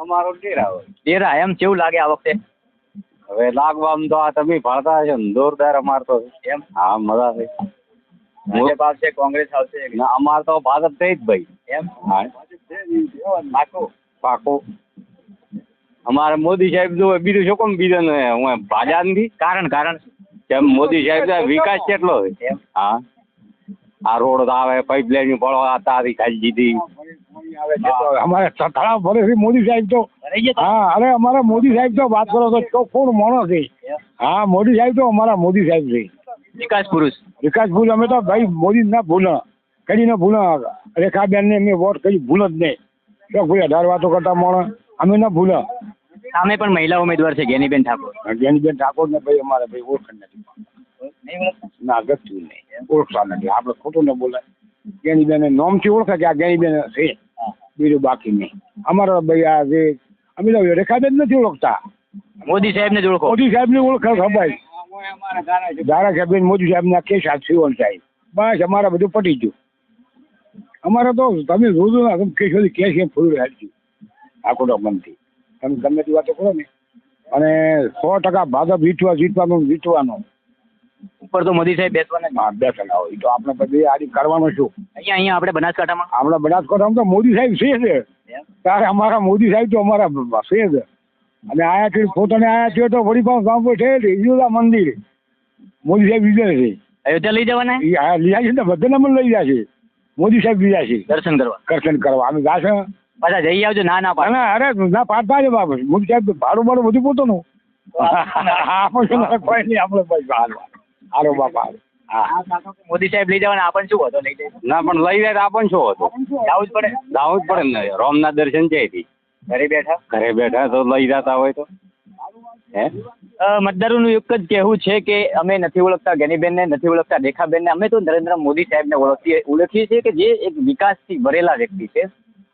અમારો ડેરા હોય. તેરા એમ કેવું લાગે આ વખતે? હવે લાગવામાં તો આ તમે ભણતા હશો ને, જોરદાર અમાર તો એમ હા મજા છે. ભાજપ આવશે, કોંગ્રેસ આવશે? ના અમાર તો ભાજપ થઈ જ ભાઈ. એમ હા પાકું? પાકો. અમારે મોદી સાહેબ જો બીજું શું કોમ બીજો ને હું ભાજપ નથી. કારણ કેમ મોદી સાહેબ વિકાસ કેટલો હોય. એમ હા આ રોડ આવે, પાઇપલાઇન પડો, આ તારી ખાલી દીધી. અમારે તળાવ ભરે છે મોદી સાહેબ તો. હા અરે અમારા મોદી સાહેબ તો વાત કરો તો ચોખ્ખું માણસ છે. હા મોદી સાહેબ તો અમારા મોદી સાહેબ છે. વિકાસ પુરુષ. વિકાસ ભૂલ અમે તો ભાઈ મોદી ના ભૂલ કદી ના ભૂલ. રેખાબેન ને અમે વોટ કરી ભૂલ જ નહીં. તો ભાઈ 18 વાતો કરતા માણસ અમે ના ભૂલ. સામે પણ મહિલા ઉમેદવાર છે જ્ઞાનીબેન ઠાકોર. જ્ઞાનીબેન ઠાકોર ને ભાઈ અમારે ભાઈ ઓળખ નથી. ના ગતું નહીં, ઓળખતા નથી. આપણે ખોટું ન બોલાય. જ્ઞાનીબેન નોમથી ઓળખે કે આ જ્ઞાનીબેન છે, બીજું બાકી નહીં. અમારા ભાઈ આ જે અમે તો રેખાબેન નથી ઓળખતા. મોદી સાહેબ ને જ ઓળખો? મોદી સાહેબ ને ઓળખે ભાઈ. ધારાસભ્ય મોદી સાહેબ ના કેસ સિવન સાહેબ બસ અમારે બધું પટી ગયું. અમારે તો તમે જોજો ને કેસ કેસ એમ ફૂલ હાલશું આખો બંધથી. તમે ગમે તે વાતો કરો ને અને 100% ભાજપ જીતવાનું. ઉપર તો મોદી સાહેબ બેસવાના. હા બેસેલા હોય તો આપણે પછી આડી કરવાનું શું? અહીંયા આપણે બનાસકાંઠામાં આપણે બનાસકાંઠામાં તો મોદી સાહેબ છે જ. ત્યારે અમારા મોદી સાહેબ તો અમારા છે જ. અને આયા છે પોતાને આયા છે તો વડી પાસે ગામ પર છે ઈજોલા મંદિર મોદી સાહેબ લીધે છે. અયોધ્યા લઈ જવાના? લઈ જાય છે ને બધાને મને લઈ જાય છે. મોદી સાહેબ લઈ જાય છે દર્શન કરવા. અમે જાશે પાછા જઈ આવજો. ના પાડે. અરે ના પાડતા છે બાબુ. મોદી સાહેબ ભાડું બધું પોતાનું. કોઈ નહીં આપણે ભાઈ હાલો બાપા. મોદી સાહેબ લઈ જવાના, આપણને શું હતો? લઈ જાય ના પણ લઈ જાય તો આપણને શું હતું? જવું જ પડે. જવું જ પડે ને. રોમના દર્શન છે ઘરે બેઠા તો લઈ જતા હોય તો હે. મતદારોનું એક જ કહેવું છે કે અમે નથી ઓળખતા જ્ઞાનીબેનને, નથી ઓળખતા રેખાબેનને. અમે તો નરેન્દ્ર મોદી સાહેબને ઓળખીએ છીએ કે જે એક વિકાસથી ભરેલા વ્યક્તિ છે.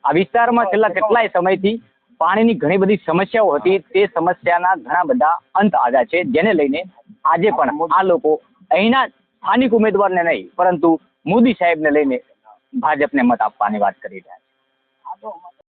આ વિસ્તારમાં છેલ્લા કેટલાય સમયથી પાણીની ઘણી બધી સમસ્યાઓ હતી. તે સમસ્યાના ઘણા બધા અંત આવ્યા છે, જેને લઈને આજે પણ આ લોકો અહીંના સ્થાનિક ઉમેદવારને નહીં પરંતુ મોદી સાહેબને લઈને ભાજપને મત આપવાની વાત કરી રહ્યા છે.